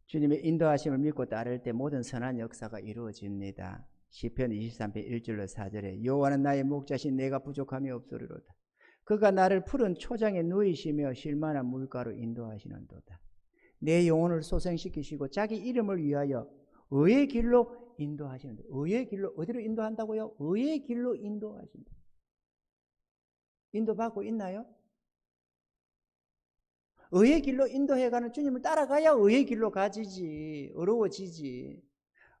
주님의 인도하심을 믿고 따를 때 모든 선한 역사가 이루어집니다. 시편 23편 1절로 4절에 여호와는 나의 목자신 내가 부족함이 없으리로다. 그가 나를 푸른 초장에 누이시며 쉴만한 물가로 인도하시는도다. 내 영혼을 소생시키시고 자기 이름을 위하여 의의 길로 인도하시는다. 의의 길로 어디로 인도한다고요? 의의 길로 인도하신다. 인도받고 있나요? 의의 길로 인도해가는 주님을 따라가야 의의 길로 가지지. 어려워지지.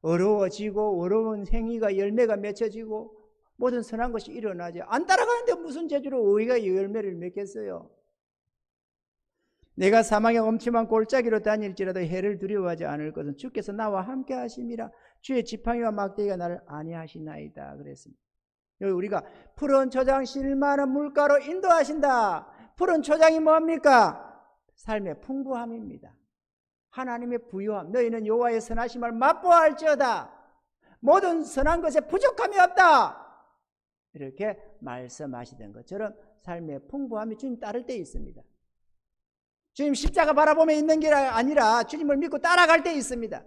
어려워지고 어려운 행위가 열매가 맺혀지고 모든 선한 것이 일어나지. 안 따라가는데 무슨 재주로 의가 열매를 맺겠어요? 내가 사망의 엄침한 골짜기로 다닐지라도 해를 두려워하지 않을 것은 주께서 나와 함께 하심이라. 주의 지팡이와 막대기가 나를 안위하시나이다 그랬습니다. 여기 우리가 푸른 초장 쉴만한 물가로 인도하신다. 푸른 초장이 뭡니까? 삶의 풍부함입니다. 하나님의 부유함. 너희는 여호와의 선하심을 맛보아할지어다. 모든 선한 것에 부족함이 없다. 이렇게 말씀하시던 것처럼 삶의 풍부함이 주님 따를 때 있습니다. 주님 십자가 바라보며 있는 게 아니라 주님을 믿고 따라갈 때 있습니다.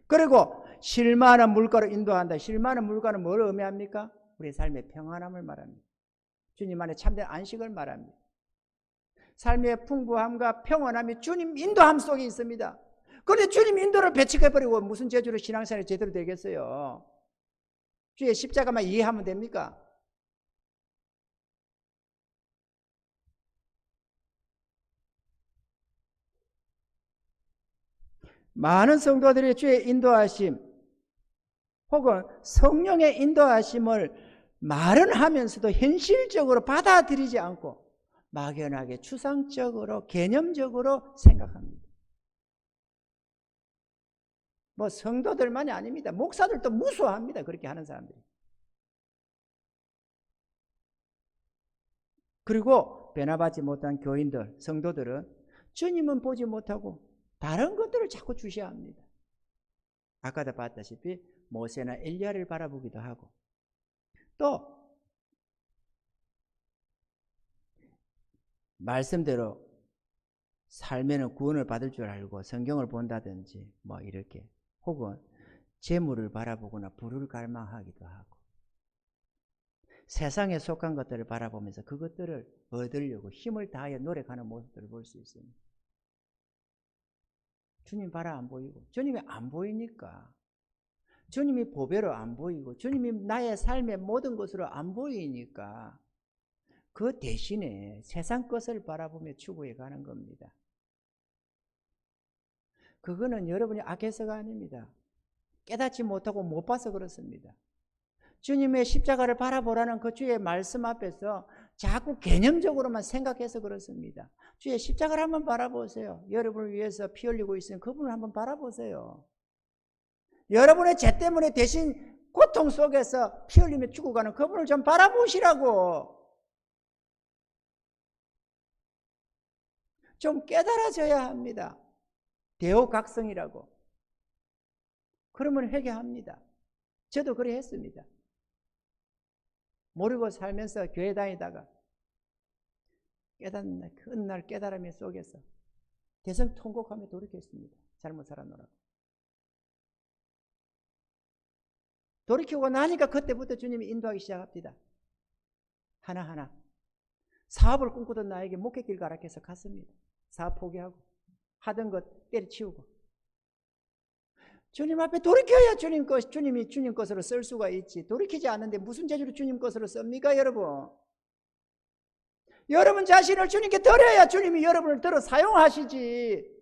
그리고 쉴만한 물가로 인도한다. 쉴만한 물가는 뭘 의미합니까? 우리의 삶의 평안함을 말합니다. 주님 안에 참된 안식을 말합니다. 삶의 풍부함과 평안함이 주님 인도함 속에 있습니다. 그런데 주님 인도를 배척해버리고 무슨 재주로 신앙생활이 제대로 되겠어요? 주의 십자가만 이해하면 됩니까? 많은 성도들이 주의 인도하심 혹은 성령의 인도하심을 말은 하면서도 현실적으로 받아들이지 않고 막연하게 추상적으로 개념적으로 생각합니다. 뭐 성도들만이 아닙니다. 목사들도 무수합니다. 그렇게 하는 사람들이. 그리고 변화받지 못한 교인들, 성도들은 주님은 보지 못하고 다른 것들을 자꾸 주시합니다. 아까도 봤다시피 모세나 엘리야를 바라보기도 하고, 또 말씀대로 살면은 구원을 받을 줄 알고 성경을 본다든지 뭐 이렇게, 혹은 재물을 바라보거나 부를 갈망하기도 하고, 세상에 속한 것들을 바라보면서 그것들을 얻으려고 힘을 다하여 노력하는 모습들을 볼 수 있습니다. 주님 봐라 안 보이고, 주님이 안 보이니까, 주님이 보배로 안 보이고, 주님이 나의 삶의 모든 것으로 안 보이니까 그 대신에 세상 것을 바라보며 추구해 가는 겁니다. 그거는 여러분이 악해서가 아닙니다. 깨닫지 못하고 못 봐서 그렇습니다. 주님의 십자가를 바라보라는 그 주의 말씀 앞에서 자꾸 개념적으로만 생각해서 그렇습니다. 주의 십자가를 한번 바라보세요. 여러분을 위해서 피 흘리고 있으면 그분을 한번 바라보세요. 여러분의 죄 때문에 대신 고통 속에서 피 흘리며 죽어가는 그분을 좀 바라보시라고. 좀 깨달아져야 합니다. 대호각성이라고. 그러면 회개합니다. 저도 그래 했습니다. 모르고 살면서 교회 다니다가 깨닫는 날, 큰 날 깨달음의 속에서 대성통곡하며 돌이켰습니다. 잘못 살아노라고. 돌이키고 나니까 그때부터 주님이 인도하기 시작합니다. 하나하나. 사업을 꿈꾸던 나에게 목회길 가락해서 갔습니다. 사업 포기하고 하던 것 때려치우고. 주님 앞에 돌이켜야 주님이 주님 것으로 쓸 수가 있지. 돌이키지 않는데 무슨 재주로 주님 것으로 씁니까, 여러분? 여러분 자신을 주님께 드려야 주님이 여러분을 들어 사용하시지.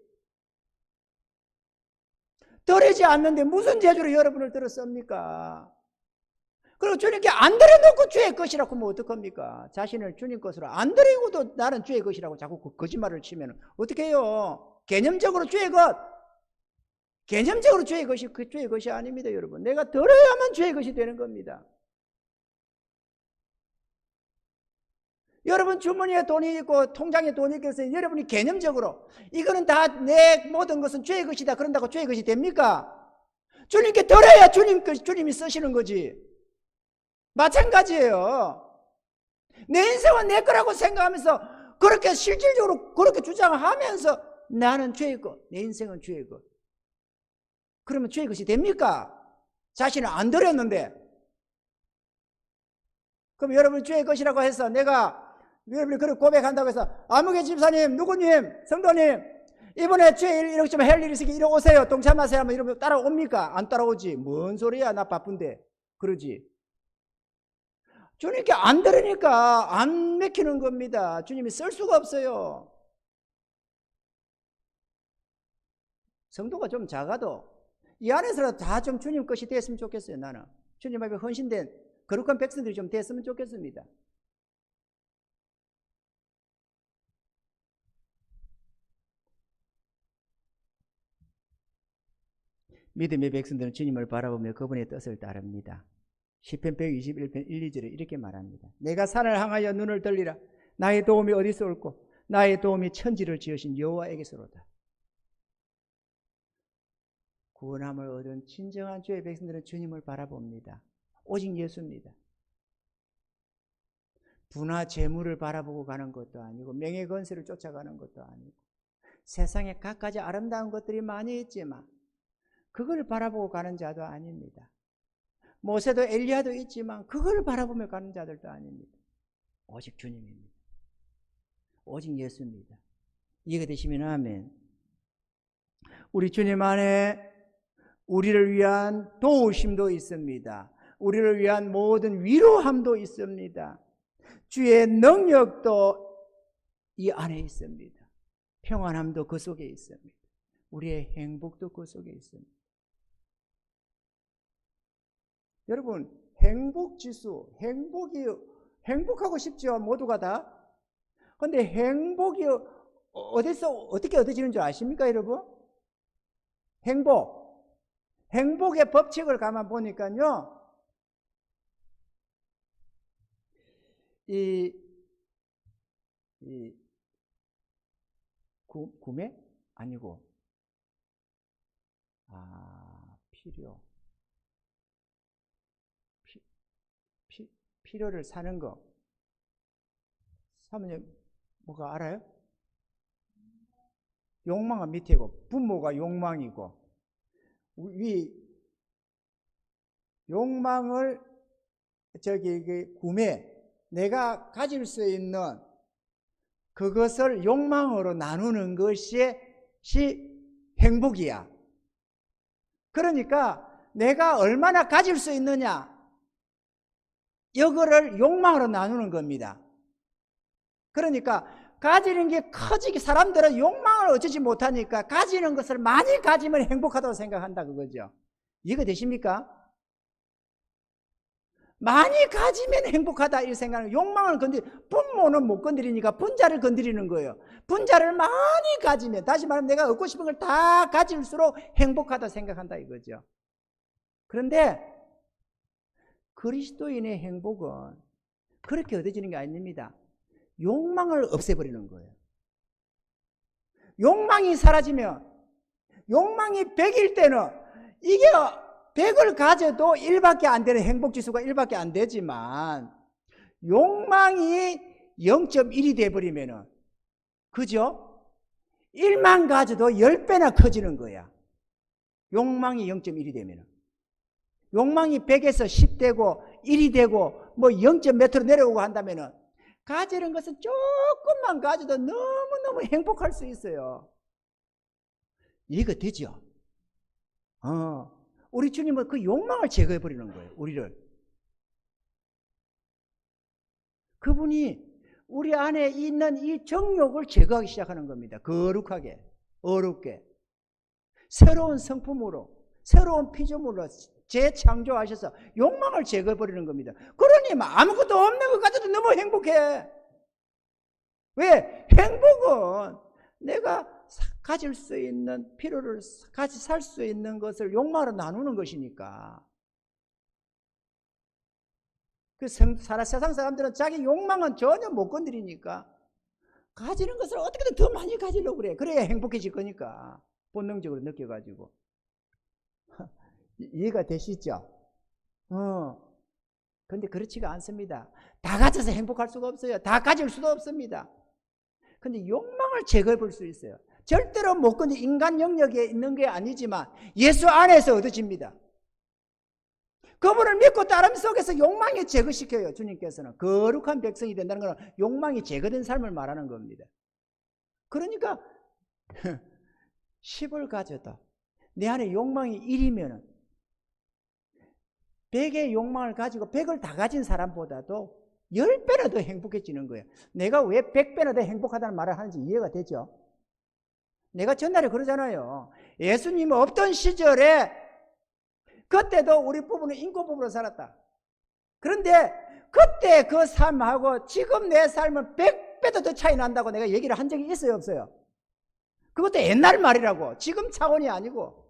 드리지 않는데 무슨 재주로 여러분을 들어 씁니까? 그리고 주님께 안 드려놓고 주의 것이라고 하면 어떡합니까? 자신을 주님 것으로 안 드리고도 나는 주의 것이라고 자꾸 거짓말을 치면 어떻게 해요? 개념적으로 주의 것. 개념적으로 주의 것이 그 주의 것이 아닙니다, 여러분. 내가 들어야만 주의 것이 되는 겁니다. 여러분 주머니에 돈이 있고 통장에 돈이 있어서 여러분이 개념적으로 이거는 다 내 모든 것은 주의 것이다 그런다고 주의 것이 됩니까? 주님께 들어야 주님이 쓰시는 거지. 마찬가지예요. 내 인생은 내 거라고 생각하면서 그렇게 실질적으로 그렇게 주장하면서 나는 주의 것, 내 인생은 주의 것. 그러면 주의 것이 됩니까? 자신을 안 드렸는데. 그럼 여러분이 주의 것이라고 해서 내가 여러분이 그렇게 고백한다고 해서 아무개 집사님, 누구님, 성도님 이번에 주의 이렇게 좀 할 일이 있으니 이리 오세요. 동참하세요 하면 이러면 따라옵니까? 안 따라오지. 뭔 소리야, 나 바쁜데. 그러지. 주님께 안 들으니까 안 맥히는 겁니다. 주님이 쓸 수가 없어요. 성도가 좀 작아도 이 안에서라도 다 좀 주님 것이 됐으면 좋겠어요. 나는 주님 앞에 헌신된 거룩한 백성들이 좀 됐으면 좋겠습니다. 믿음의 백성들은 주님을 바라보며 그분의 뜻을 따릅니다. 시편 121편 1, 2절에 이렇게 말합니다. 내가 산을 향하여 눈을 들리라. 나의 도움이 어디서 올꼬? 나의 도움이 천지를 지으신 여호와에게서로다. 구원함을 얻은 진정한 주의 백성들은 주님을 바라봅니다. 오직 예수입니다. 부나 재물을 바라보고 가는 것도 아니고 명예건세를 쫓아가는 것도 아니고 세상에 갖가지 아름다운 것들이 많이 있지만 그걸 바라보고 가는 자도 아닙니다. 모세도 엘리야도 있지만 그걸 바라보며 가는 자들도 아닙니다. 오직 주님입니다. 오직 예수입니다. 이해가 되시면 아멘. 우리 주님 안에 우리를 위한 도우심도 있습니다. 우리를 위한 모든 위로함도 있습니다. 주의 능력도 이 안에 있습니다. 평안함도 그 속에 있습니다. 우리의 행복도 그 속에 있습니다. 여러분, 행복지수, 행복하고 싶죠? 모두가 다. 그런데 행복이 어디서 어떻게 얻어지는 줄 아십니까, 여러분? 행복. 행복의 법칙을 가만 보니까요. 이 구매? 아니고, 필요. 필요를 사는 거. 사모님, 뭐가 알아요? 욕망은 밑에고, 부모가 욕망이고, 욕망을, 구매, 내가 가질 수 있는 그것을 욕망으로 나누는 것이 행복이야. 그러니까 내가 얼마나 가질 수 있느냐, 이거를 욕망으로 나누는 겁니다. 그러니까 가지는 게 커지기, 사람들은 욕망을 어쩌지 못하니까 가지는 것을 많이 가지면 행복하다고 생각한다, 그거죠. 이해가 되십니까? 많이 가지면 행복하다 이 생각은, 욕망을 분모는 못 건드리니까 분자를 건드리는 거예요. 분자를 많이 가지면, 다시 말하면 내가 얻고 싶은 걸 다 가질수록 행복하다 생각한다 이거죠. 그런데 그리스도인의 행복은 그렇게 얻어지는 게 아닙니다. 욕망을 없애버리는 거예요. 욕망이 사라지면, 욕망이 100일 때는 이게 100을 가져도 1밖에 안 되는, 행복지수가 1밖에 안 되지만 욕망이 0.1이 돼버리면은, 그죠? 1만 가져도 10배나 커지는 거야. 욕망이 0.1이 되면은. 욕망이 100에서 10 되고 1이 되고 뭐 0. 몇으로 내려오고 한다면은 가지는 것은 조금만 가져도 너무너무 행복할 수 있어요. 이해가 되죠? 우리 주님은 그 욕망을 제거해버리는 거예요, 우리를. 그분이 우리 안에 있는 이 정욕을 제거하기 시작하는 겁니다. 거룩하게, 어렵게. 새로운 성품으로, 새로운 피조물로 재창조하셔서 욕망을 제거해버리는 겁니다. 그러니 아무것도 없는 것 같아도 너무 행복해. 왜? 행복은 내가 가질 수 있는, 필요를 같이 살 수 있는 것을 욕망으로 나누는 것이니까. 세상 사람들은 자기 욕망은 전혀 못 건드리니까 가지는 것을 어떻게든 더 많이 가지려고 그래. 그래야 행복해질 거니까. 본능적으로 느껴가지고. 이해가 되시죠? 근데 그렇지가 않습니다. 다 가져서 행복할 수가 없어요. 다 가질 수도 없습니다. 근데 욕망을 제거해 볼 수 있어요. 절대로 못 건드, 인간 영역에 있는 게 아니지만 예수 안에서 얻어집니다. 그분을 믿고 따름 속에서 욕망이 제거시켜요. 주님께서는 거룩한 백성이 된다는 것은 욕망이 제거된 삶을 말하는 겁니다. 그러니까 10을 가져도 내 안에 욕망이 1이면 100의 욕망을 가지고 100을 다 가진 사람보다도 10배나 더 행복해지는 거예요. 내가 왜 100배나 더 행복하다는 말을 하는지 이해가 되죠? 내가 전날에 그러잖아요. 예수님 없던 시절에 그때도 우리 부부는 인고 부부로 살았다. 그런데 그때 그 삶하고 지금 내 삶은 100배도 더 차이 난다고 내가 얘기를 한 적이 있어요, 없어요? 그것도 옛날 말이라고. 지금 차원이 아니고.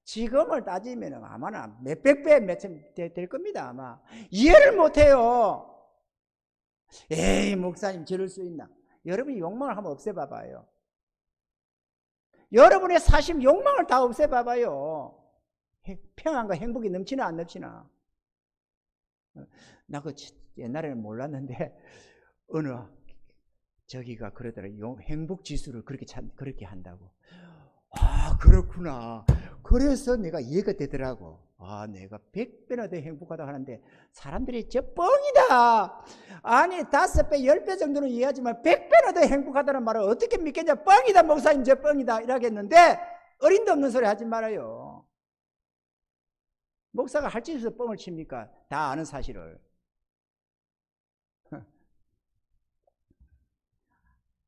지금을 따지면 아마나 몇백 배, 몇천 될 겁니다, 아마. 이해를 못해요. 에이, 목사님, 저럴 수 있나? 여러분이 욕망을 한번 없애봐봐요. 여러분의 사심, 욕망을 다 없애봐봐요. 평안과 행복이 넘치나 안 넘치나? 나 그 옛날에는 몰랐는데 어느 저기가 그러더라고요. 행복 지수를 그렇게 한다고. 아, 그렇구나. 그래서 내가 이해가 되더라고. 아, 내가 100배나 더 행복하다 하는데 사람들이 저 뻥이다. 아니 5배, 10배 정도는 이해하지만 100배나 더 행복하다는 말을 어떻게 믿겠냐. 뻥이다, 목사님, 저 뻥이다 이라겠는데 어림도 없는 소리 하지 말아요. 목사가 할 짓에서 뻥을 칩니까? 다 아는 사실을.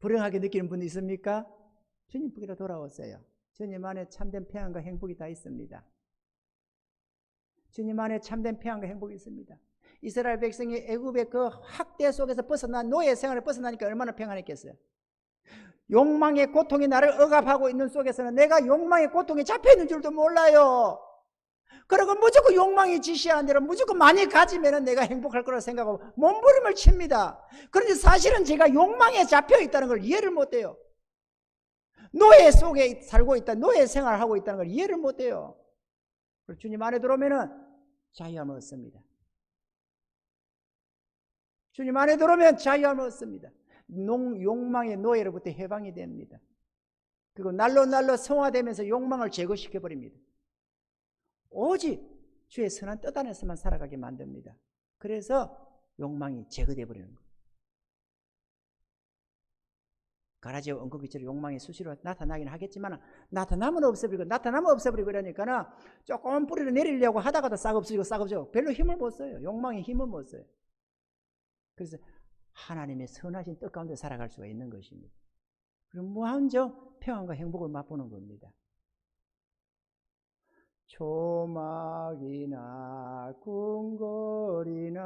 불행하게 느끼는 분 있습니까? 주님 보기로 돌아오세요. 주님 안에 참된 평안과 행복이 다 있습니다. 주님 안에 참된 평안과 행복이 있습니다. 이스라엘 백성이 애굽의 그 학대 속에서 벗어난 노예 생활을 벗어나니까 얼마나 평안했겠어요. 욕망의 고통이 나를 억압하고 있는 속에서는 내가 욕망의 고통에 잡혀있는 줄도 몰라요. 그리고 무조건 욕망이 지시하는 대로 무조건 많이 가지면 내가 행복할 거라 생각하고 몸부림을 칩니다. 그런데 사실은 제가 욕망에 잡혀있다는 걸 이해를 못해요. 노예 속에 살고 있다, 노예 생활을 하고 있다는 걸 이해를 못해요. 주님 안에 들어오면 자유함을 얻습니다. 주님 안에 들어오면 자유함을 얻습니다. 욕망의 노예로부터 해방이 됩니다. 그리고 날로 성화되면서 욕망을 제거시켜버립니다. 오직 주의 선한 뜻 안에서만 살아가게 만듭니다. 그래서 욕망이 제거되어 버리는 거예요. 가라지와 엉겅퀴처럼 욕망이 수시로 나타나긴 하겠지만 나타나면 없어버리고 이러니까는 조금 뿌리를 내리려고 하다가도 싹 없어지고 별로 힘을 못 써요. 욕망이 힘을 못 써요. 그래서 하나님의 선하신 뜻 가운데 살아갈 수가 있는 것입니다. 그럼 무한정 평안과 행복을 맛보는 겁니다. 초막이나 궁궐이나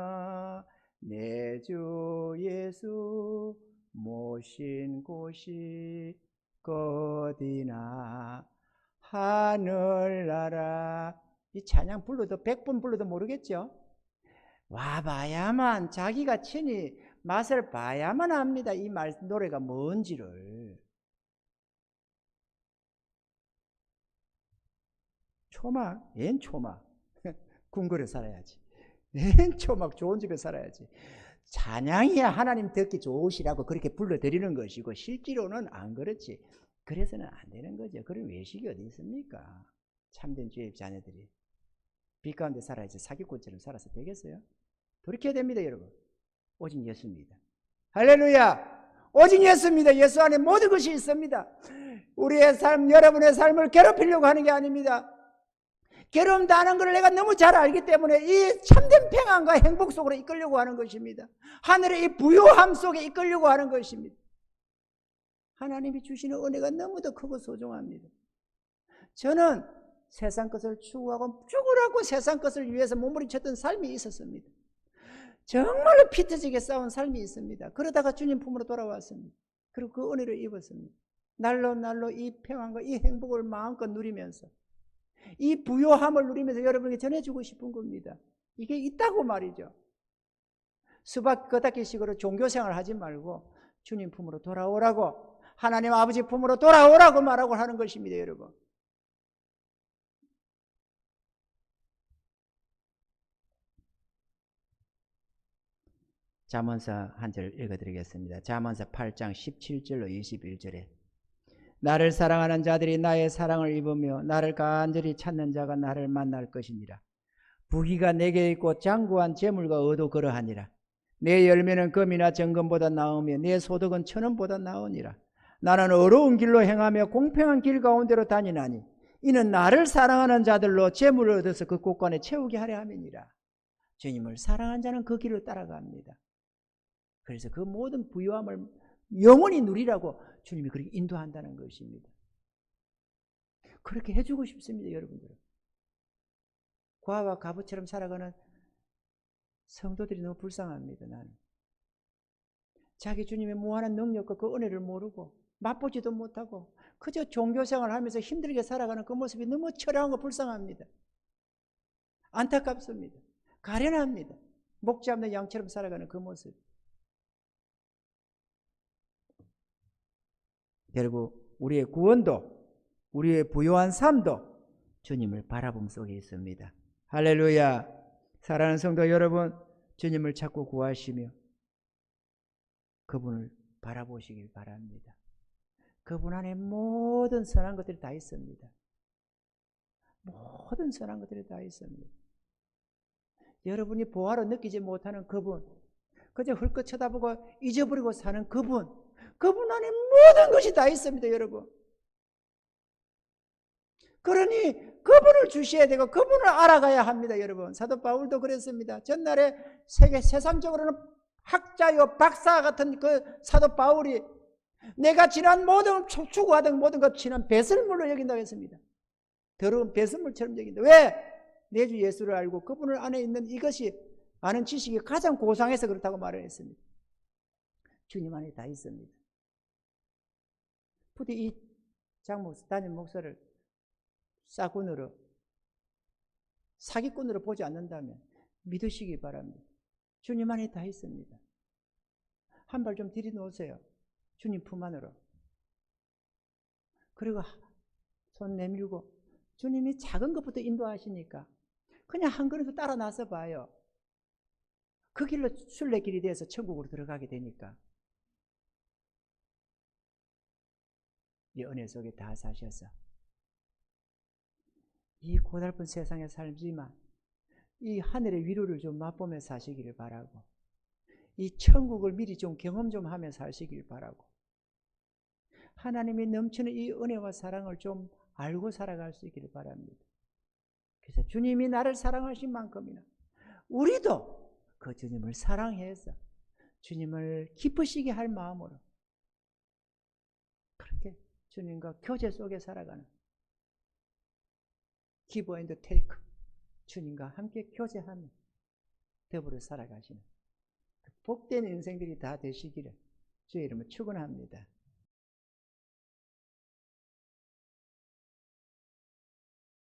내 주 예수 모신 곳이 어디나 하늘나라. 이 찬양 불러도 100번 불러도 모르겠죠. 와봐야만 자기가 친히 맛을 봐야만 합니다. 이 노래가 뭔지를. 초막, 얜 초막. 궁궐에 살아야지. 얜 초막 좋은 집에 살아야지. 찬양이야 하나님 듣기 좋으시라고 그렇게 불러드리는 것이고 실제로는 안 그렇지. 그래서는 안 되는 거죠. 그런 외식이 어디 있습니까? 참된 주의 자녀들이. 빛 가운데 살아야지 사기꾼처럼 살아서 되겠어요? 돌이켜야 됩니다, 여러분. 오직 예수입니다. 할렐루야! 오직 예수입니다. 예수 안에 모든 것이 있습니다. 우리의 삶, 여러분의 삶을 괴롭히려고 하는 게 아닙니다. 괴로움다는 걸 내가 너무 잘 알기 때문에 이 참된 평안과 행복 속으로 이끌려고 하는 것입니다. 하늘의 이 부요함 속에 이끌려고 하는 것입니다. 하나님이 주시는 은혜가 너무도 크고 소중합니다. 저는 세상 것을 추구하고 죽으라고 세상 것을 위해서 몸부림쳤던 삶이 있었습니다. 정말로 피 터지게 싸운 삶이 있습니다. 그러다가 주님 품으로 돌아왔습니다. 그리고 그 은혜를 입었습니다. 날로 이 평안과 이 행복을 마음껏 누리면서 이 부요함을 누리면서 여러분에게 전해주고 싶은 겁니다. 이게 있다고 말이죠. 수박 겉핥기식으로 종교생활 하지 말고 주님 품으로 돌아오라고, 하나님 아버지 품으로 돌아오라고 말하고 하는 것입니다, 여러분. 잠언서 한 절 읽어드리겠습니다. 잠언서 8장 17절로 21절에 나를 사랑하는 자들이 나의 사랑을 입으며 나를 간절히 찾는 자가 나를 만날 것이니라. 부귀가 내게 있고 장구한 재물과 의도 그러하니라. 내 열매는 금이나 정금보다 나으며 내 소득은 천원보다 나으니라. 나는 어려운 길로 행하며 공평한 길 가운데로 다니나니 이는 나를 사랑하는 자들로 재물을 얻어서 그 곳간에 채우게 하려 함이니라. 주님을 사랑한 자는 그 길을 따라갑니다. 그래서 그 모든 부유함을 영원히 누리라고 주님이 그렇게 인도한다는 것입니다. 그렇게 해주고 싶습니다, 여러분들. 과와 가부처럼 살아가는 성도들이 너무 불쌍합니다, 나는. 자기 주님의 무한한 능력과 그 은혜를 모르고 맛보지도 못하고 그저 종교생활을 하면서 힘들게 살아가는 그 모습이 너무 처량하고 불쌍합니다. 안타깝습니다. 가련합니다. 목자 없는 양처럼 살아가는 그 모습. 여러분, 우리의 구원도 우리의 부요한 삶도 주님을 바라봄 속에 있습니다. 할렐루야. 사랑하는 성도 여러분, 주님을 찾고 구하시며 그분을 바라보시길 바랍니다. 그분 안에 모든 선한 것들이 다 있습니다. 모든 선한 것들이 다 있습니다. 여러분이 보화로 느끼지 못하는 그분, 그저 헐끗 쳐다보고 잊어버리고 사는 그분 안에 모든 것이 다 있습니다, 여러분. 그러니 그분을 주셔야 되고 그분을 알아가야 합니다, 여러분. 사도 바울도 그랬습니다. 전날에 세상적으로는 학자요 박사 같은 그 사도 바울이 내가 지난 모든 추구하던 모든 것 지난 배설물로 여긴다고 했습니다. 더러운 배설물처럼 여긴다. 왜? 내 주 예수를 알고 그분을 안에 있는 이것이 아는 지식이 가장 고상해서 그렇다고 말을 했습니다. 주님 안에 다 있습니다. 부디 이 담임 목사를 사군으로, 사기꾼으로 보지 않는다면 믿으시기 바랍니다. 주님 안에 다 있습니다. 한 발 좀 들이놓으세요. 주님 품 안으로. 그리고 손 내밀고 주님이 작은 것부터 인도하시니까 그냥 한 걸음도 따라 나서 봐요. 그 길로 순례길이 돼서 천국으로 들어가게 되니까. 이 은혜 속에 다 사셔서 이 고달픈 세상에 살지만 이 하늘의 위로를 좀 맛보며 사시기를 바라고, 이 천국을 미리 좀 경험 좀 하며 사시길 바라고, 하나님이 넘치는 이 은혜와 사랑을 좀 알고 살아갈 수 있기를 바랍니다. 그래서 주님이 나를 사랑하신 만큼이나 우리도 그 주님을 사랑해서 주님을 기쁘시게 할 마음으로 그렇게 주님과 교제 속에 살아가는, 기브 앤드 테이크, 주님과 함께 교제하며 더불어 살아가시는 복된 인생들이 다 되시기를 주의 이름으로 축원합니다.